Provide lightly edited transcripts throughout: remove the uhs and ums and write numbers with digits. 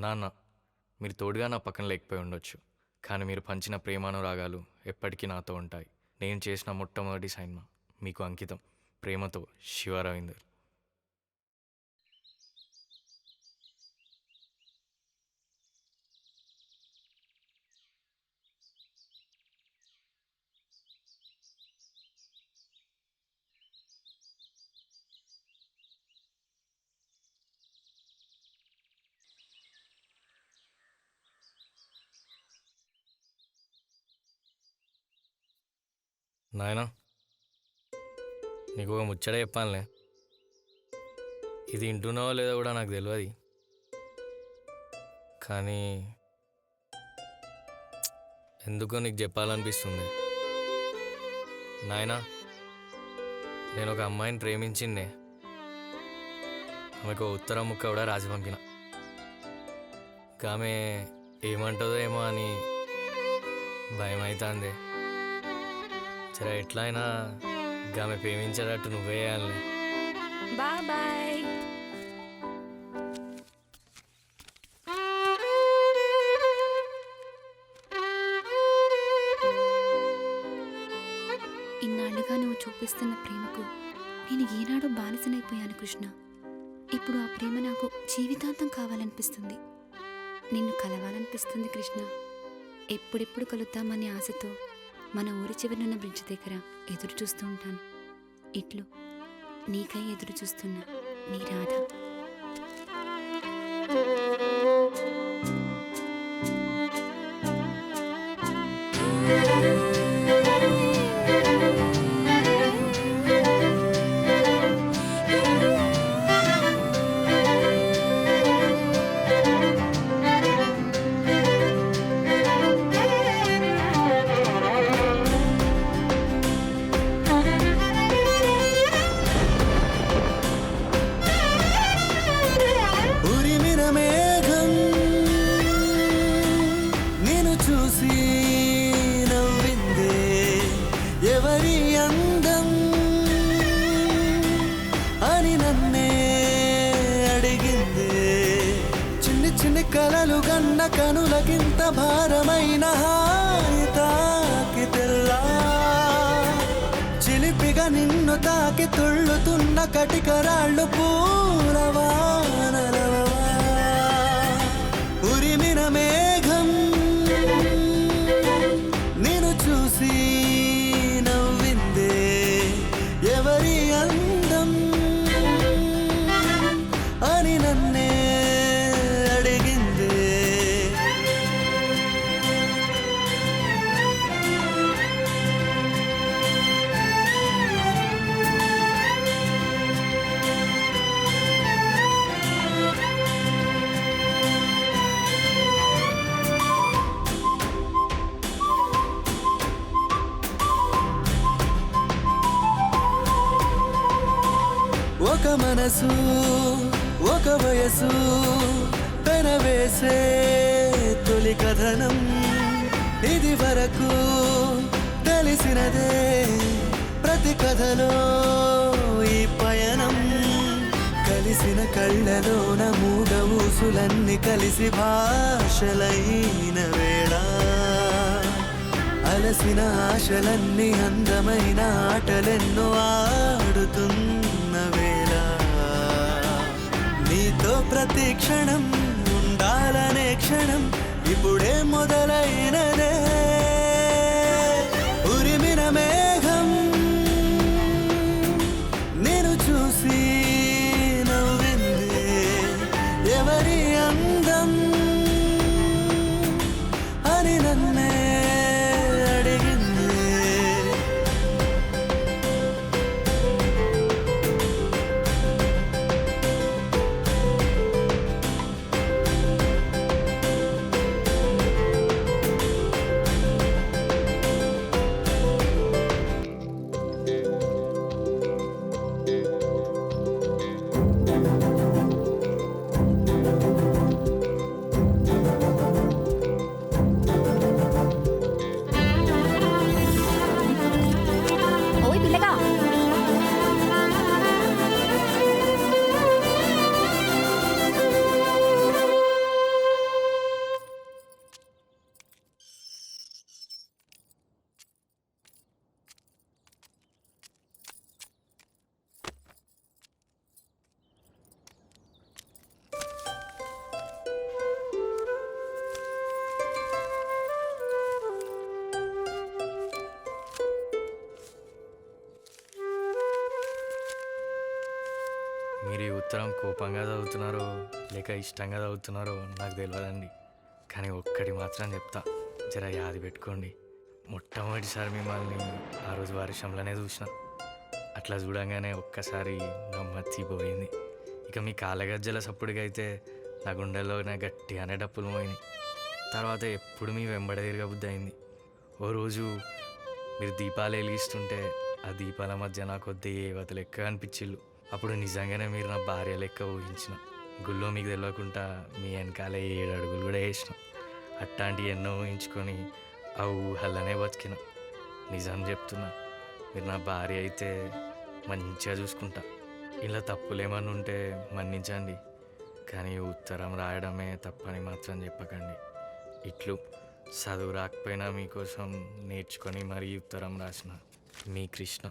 నాన్న, మీరు తోడుగా నా పక్కన లేకపోయి ఉండొచ్చు, కానీ మీరు పంచిన ప్రేమానురాగాలు ఎప్పటికీ నాతో ఉంటాయి. నేను చేసిన మొట్టమొదటి సినిమా మీకు అంకితం. ప్రేమతో, శివ రవీందర్. నాయనా, నీకు ఒక ముచ్చట చెప్పానులే. ఇది వింటున్నావో లేదో కూడా నాకు తెలియదు, కానీ ఎందుకో నీకు చెప్పాలనిపిస్తుంది. నాయనా, నేను ఒక అమ్మాయిని ప్రేమించిందే. ఆమెకు ఉత్తరం ముక్క కూడా రాసి పంపిన. ఆమె ఏమంటుందో ఏమో అని భయం అవుతుంది. సరే, ఎట్లా అయినా ఆమె ప్రేమించేటట్టు నువ్వే వేయాలి. బాయ్. ఇన్నాళ్లుగా నువ్వు చూపిస్తున్న ప్రేమకు నేను ఈనాడు బానిసనైపోయాను కృష్ణ. ఇప్పుడు ఆ ప్రేమ నాకు జీవితాంతం కావాలనిపిస్తుంది. నిన్ను కలవాలనిపిస్తుంది కృష్ణ. ఎప్పుడెప్పుడు కలుద్దామనే ఆశతో మన ఊరి చివరినున్న బ్రిడ్జ్ దగ్గర ఎదురు చూస్తూ ఉంటాను. ఇట్లు నీకై ఎదురు చూస్తున్నా, నీ రాధ. కలలు గన్న కనులకింత భారమైన హాయి తాకి తెల్లా, చిలిపిగా నిన్ను తాకి తుళ్ళుతున్న కటికరాళ్ళు పూలవానలవా. ఉరిమిన మేఘం నిన్ను చూసి నవ్విందే, ఎవరి అందం అని నన్నే ఒక మనసు ఒక వయసు పెనవేసే తొలి కథనం, ఇది వరకు తెలిసినదే ప్రతి కథలో ఈ పయనం. కలిసిన కళ్ళలోన మూగ ఊసులన్నీ కలిసి భాషలైన వేళ, అలసిన ఆశలన్నీ అందమైన ఆటలెన్నో ఆడుతున్న వేళ. నీతో ప్రతి క్షణం ఉండాలనే క్షణం ఇప్పుడే మొదలైనదే. ఉరిమిన మేఘం నేను చూసి నవ్విందే, ఎవరి అందం అని నన్నే మీరు ఈ ఉత్తరం కోపంగా చదువుతున్నారో లేక ఇష్టంగా చదువుతున్నారో నాకు తెలియదండి. కానీ ఒక్కటి మాత్రం చెప్తా, జర యాది పెట్టుకోండి. మొట్టమొదటిసారి మిమ్మల్ని ఆ రోజు వర్షంలోనే చూసిన. అట్లా చూడంగానే ఒక్కసారి నమ్మచ్చిపోయింది. ఇక మీ కాళ్ళగజ్జల సప్పుడుకైతే నా గుండెల్లో నా గట్టిగానే డప్పులు మోయినాయి. తర్వాత ఎప్పుడు మీ వెంబడ తిరగబుద్ధి అయింది. ఓ రోజు మీరు దీపాలు వెలిగిస్తుంటే ఆ దీపాల మధ్య నాకు దేవత లెక్క అనిపించిళ్ళు. అప్పుడు నిజంగానే మీరు నా భార్య లెక్క ఊహించిన. గుళ్ళో మీకు తెలియకుండా మీ వెనకాలే 7 అడుగులు కూడా వేసిన. అట్లాంటివి ఎన్నో ఊహించుకొని ఆ ఊహల్లనే బతికిన. నిజం చెప్తున్నా, మీరు నా భార్య అయితే మంచిగా చూసుకుంటా. ఇలా తప్పులేమన్నా ఉంటే మన్నించండి, కానీ ఉత్తరం రాయడమే తప్పని మాత్రం చెప్పకండి. ఇట్లు చదువు రాకపోయినా మీకోసం నేర్చుకొని మరీ ఉత్తరం రాసిన మీ కృష్ణ.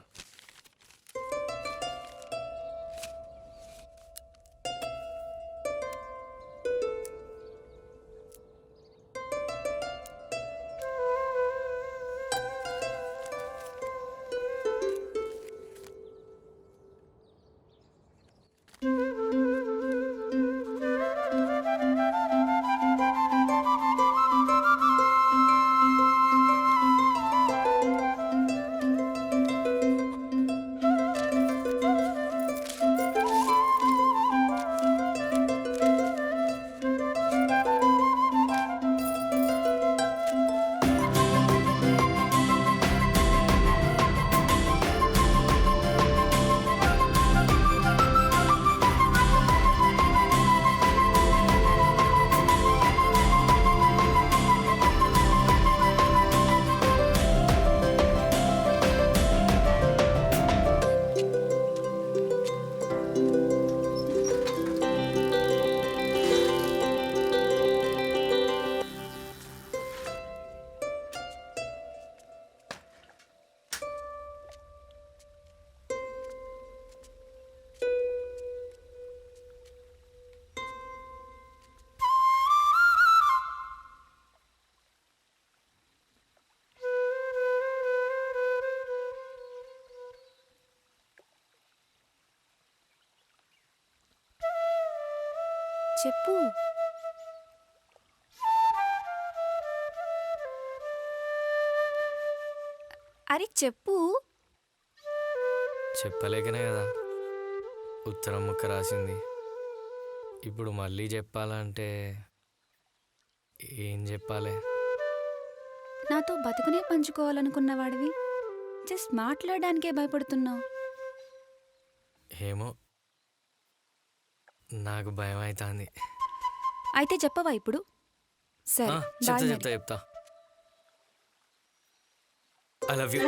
చెప్పు. అరే చెప్పు. చెప్పలేకనే కదా ఉత్తరం ముక్క రాసింది. ఇప్పుడు మళ్ళీ చెప్పాలంటే ఏం చెప్పాలి? నాతో బతుకునే పంచుకోవాలనుకున్నవాడివి జస్ట్ మాట్లాడడానికే భయపడుతున్నావు. ఏమో, నాకు భయం అవుతుంది. అయితే చెప్పవా ఇప్పుడు? సరే, చెప్తా బాయ్ చెప్తా మరి. చెప్తా. I love you.